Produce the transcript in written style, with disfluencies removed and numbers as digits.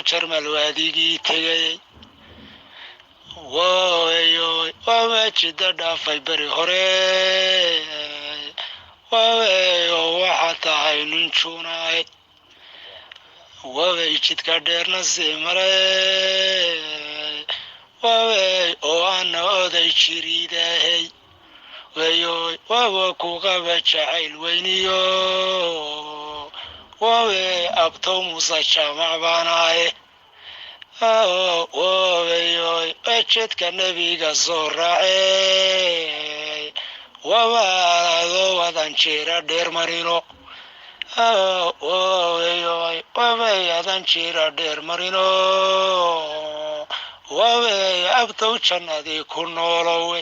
jarmal waadigii tegay waayo waa jidda dhaafay bari hore waayo waxa tahay nin juunaay waaway jidka dheerna sii maray waaway oo ana oday jiriidahay waayo waawa ku qaba jacayl weyniyo waaway abtow Muuse jaamac baanahay waawayo jidka nebiga soo raacay waawaado wadan jira dheer marino waaway adan jira dheer marino waaway abtow jannadii ku noolowe